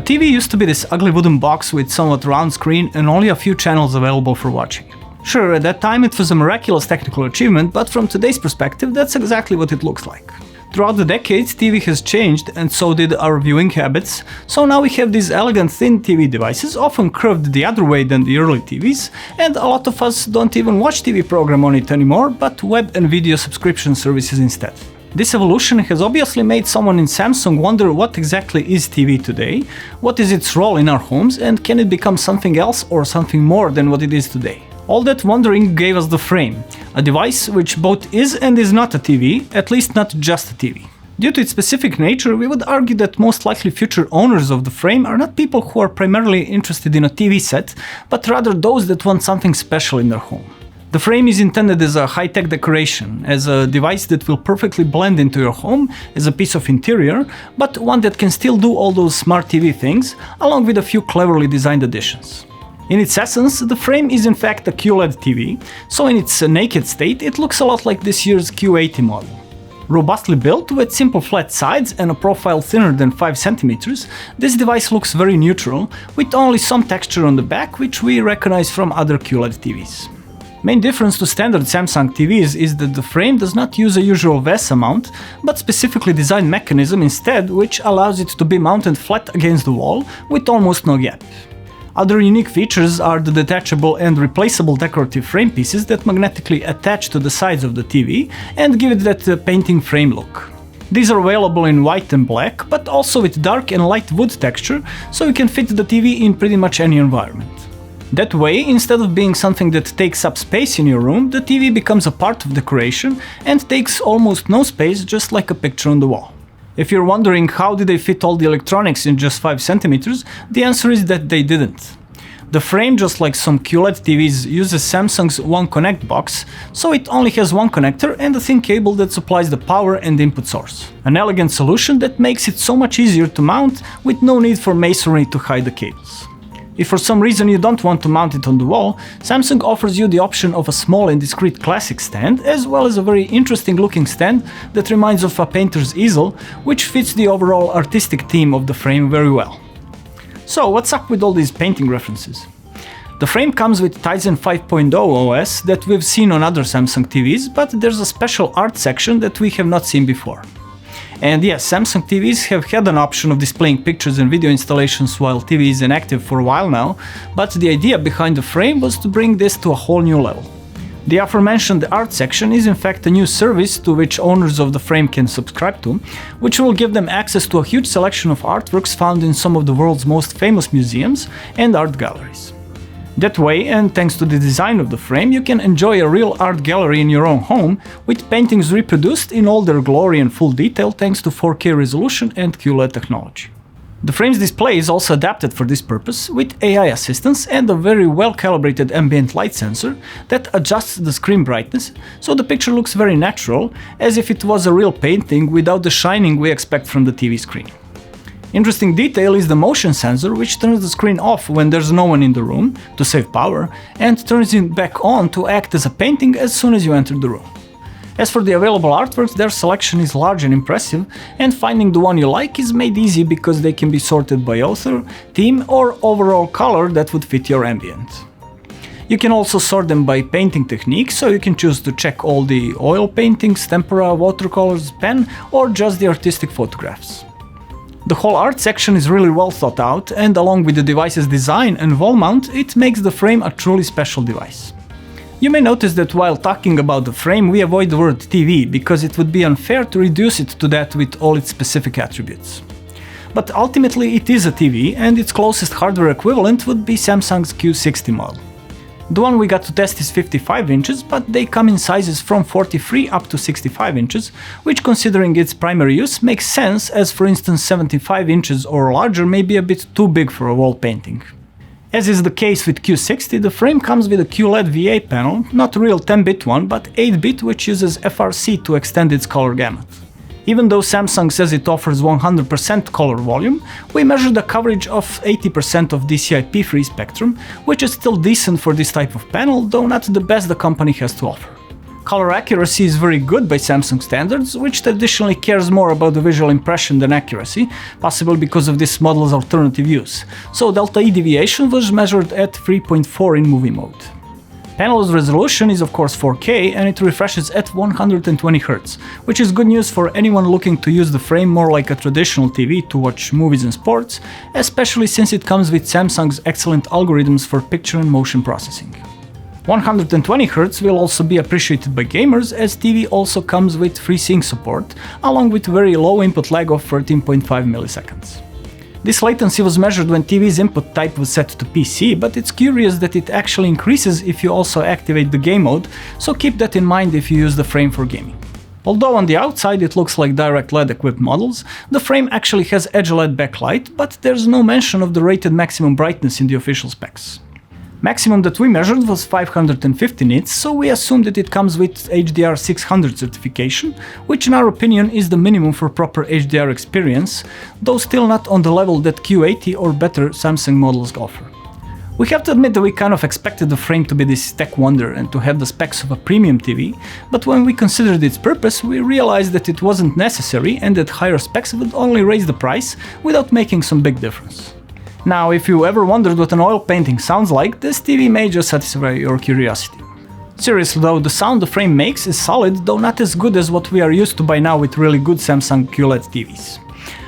TV used to be this ugly wooden box with somewhat round screen and only a few channels available for watching. Sure, at that time it was a miraculous technical achievement, but from today's perspective, that's exactly what it looks like. Throughout the decades, TV has changed, and so did our viewing habits, so now we have these elegant thin TV devices, often curved the other way than the early TVs, and a lot of us don't even watch TV program on it anymore, but web and video subscription services instead. This evolution has obviously made someone in Samsung wonder what exactly is TV today, what is its role in our homes, and can it become something else or something more than what it is today. All that wondering gave us the Frame, a device which both is and is not a TV, at least not just a TV. Due to its specific nature, we would argue that most likely future owners of the Frame are not people who are primarily interested in a TV set, but rather those that want something special in their home. The Frame is intended as a high-tech decoration, as a device that will perfectly blend into your home as a piece of interior, but one that can still do all those smart TV things, along with a few cleverly designed additions. In its essence, the Frame is in fact a QLED TV, so in its naked state it looks a lot like this year's Q80 model. Robustly built, with simple flat sides and a profile thinner than 5 cm, this device looks very neutral, with only some texture on the back which we recognize from other QLED TVs. Main difference to standard Samsung TVs is that the Frame does not use a usual VESA mount, but specifically designed mechanism instead, which allows it to be mounted flat against the wall with almost no gap. Other unique features are the detachable and replaceable decorative frame pieces that magnetically attach to the sides of the TV and give it that painting frame look. These are available in white and black, but also with dark and light wood texture, so you can fit the TV in pretty much any environment. That way, instead of being something that takes up space in your room, the TV becomes a part of decoration and takes almost no space, just like a picture on the wall. If you're wondering how did they fit all the electronics in just 5 cm, the answer is that they didn't. The Frame, just like some QLED TVs, uses Samsung's One Connect box, so it only has one connector and a thin cable that supplies the power and input source. An elegant solution that makes it so much easier to mount with no need for masonry to hide the cables. If for some reason you don't want to mount it on the wall, Samsung offers you the option of a small and discreet classic stand, as well as a very interesting looking stand that reminds of a painter's easel, which fits the overall artistic theme of the Frame very well. So what's up with all these painting references? The Frame comes with Tizen 5.0 OS that we've seen on other Samsung TVs, but there's a special art section that we have not seen before. And yes, Samsung TVs have had an option of displaying pictures and video installations while TV is inactive for a while now, but the idea behind the Frame was to bring this to a whole new level. The aforementioned art section is in fact a new service to which owners of the Frame can subscribe to, which will give them access to a huge selection of artworks found in some of the world's most famous museums and art galleries. That way, and thanks to the design of the Frame, you can enjoy a real art gallery in your own home, with paintings reproduced in all their glory and full detail thanks to 4K resolution and QLED technology. The Frame's display is also adapted for this purpose, with AI assistance and a very well-calibrated ambient light sensor that adjusts the screen brightness, so the picture looks very natural, as if it was a real painting without the shining we expect from the TV screen. Interesting detail is the motion sensor, which turns the screen off when there's no one in the room to save power, and turns it back on to act as a painting as soon as you enter the room. As for the available artworks, their selection is large and impressive, and finding the one you like is made easy because they can be sorted by author, theme, or overall color that would fit your ambient. You can also sort them by painting technique, so you can choose to check all the oil paintings, tempera, watercolors, pen, or just the artistic photographs. The whole art section is really well thought out, and along with the device's design and wall mount, it makes the Frame a truly special device. You may notice that while talking about the Frame, we avoid the word TV, because it would be unfair to reduce it to that with all its specific attributes. But ultimately it is a TV, and its closest hardware equivalent would be Samsung's Q60 model. The one we got to test is 55 inches, but they come in sizes from 43 up to 65 inches, which, considering its primary use, makes sense, as for instance 75 inches or larger may be a bit too big for a wall painting. As is the case with Q60, the Frame comes with a QLED VA panel, not a real 10-bit one, but 8-bit, which uses FRC to extend its color gamut. Even though Samsung says it offers 100% color volume, we measured a coverage of 80% of DCI-P free spectrum, which is still decent for this type of panel, though not the best the company has to offer. Color accuracy is very good by Samsung standards, which traditionally cares more about the visual impression than accuracy, possibly because of this model's alternative use. So delta E deviation was measured at 3.4 in movie mode. Panel's resolution is of course 4K and it refreshes at 120Hz, which is good news for anyone looking to use the frame more like a traditional TV to watch movies and sports, especially since it comes with Samsung's excellent algorithms for picture and motion processing. 120Hz will also be appreciated by gamers, as TV also comes with FreeSync support, along with very low input lag of 13.5 milliseconds. This latency was measured when TV's input type was set to PC, but it's curious that it actually increases if you also activate the game mode, so keep that in mind if you use the frame for gaming. Although on the outside it looks like direct LED equipped models, the frame actually has Edge LED backlight, but there's no mention of the rated maximum brightness in the official specs. Maximum that we measured was 550 nits, so we assume that it comes with HDR 600 certification, which in our opinion is the minimum for proper HDR experience, though still not on the level that Q80 or better Samsung models offer. We have to admit that we kind of expected the frame to be this tech wonder and to have the specs of a premium TV, but when we considered its purpose, we realized that it wasn't necessary and that higher specs would only raise the price without making some big difference. Now, if you ever wondered what an oil painting sounds like, this TV may just satisfy your curiosity. Seriously though, the sound the frame makes is solid, though not as good as what we are used to by now with really good Samsung QLED TVs.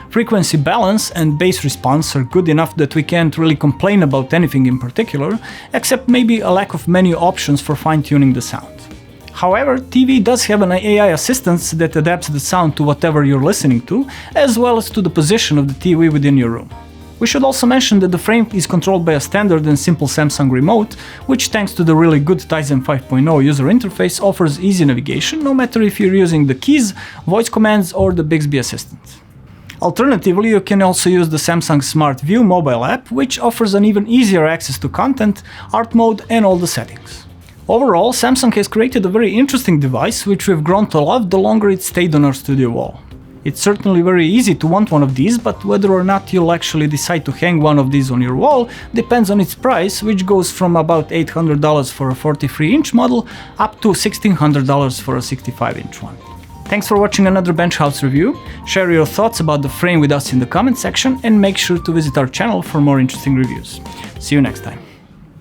Frequency balance and bass response are good enough that we can't really complain about anything in particular, except maybe a lack of menu options for fine-tuning the sound. However, TV does have an AI assistant that adapts the sound to whatever you're listening to, as well as to the position of the TV within your room. We should also mention that the frame is controlled by a standard and simple Samsung remote, which thanks to the really good Tizen 5.0 user interface offers easy navigation, no matter if you're using the keys, voice commands or the Bixby Assistant. Alternatively, you can also use the Samsung Smart View mobile app, which offers an even easier access to content, art mode and all the settings. Overall, Samsung has created a very interesting device which we've grown to love the longer it stayed on our studio wall. It's certainly very easy to want one of these, but whether or not you'll actually decide to hang one of these on your wall depends on its price, which goes from about $800 for a 43-inch model up to $1,600 for a 65-inch one. Thanks for watching another Benchhouse review. Share your thoughts about the frame with us in the comment section and make sure to visit our channel for more interesting reviews. See you next time.